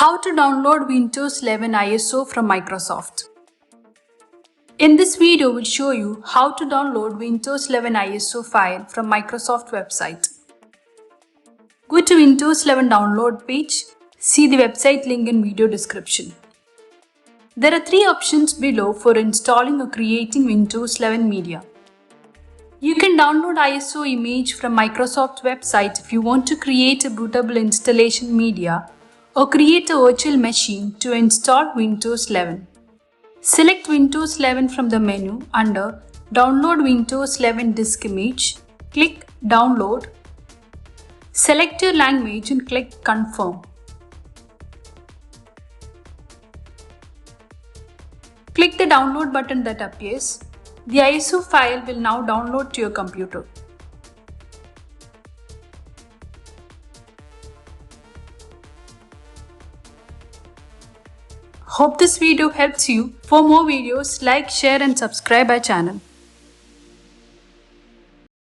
How to download Windows 11 ISO from Microsoft. In this video, we'll show you how to download Windows 11 ISO file from Microsoft website. Go to Windows 11 download page. See the website link in video description. There are three options below for installing or creating Windows 11 media. You can download ISO image from Microsoft website if you want to create a bootable installation media or create a virtual machine to install Windows 11. Select Windows 11 from the menu under Download Windows 11 Disk Image. Click Download. Select your language and click Confirm. Click the download button that appears. The ISO file will now download to your computer. Hope this video helps you. For more videos, like, share and subscribe our channel.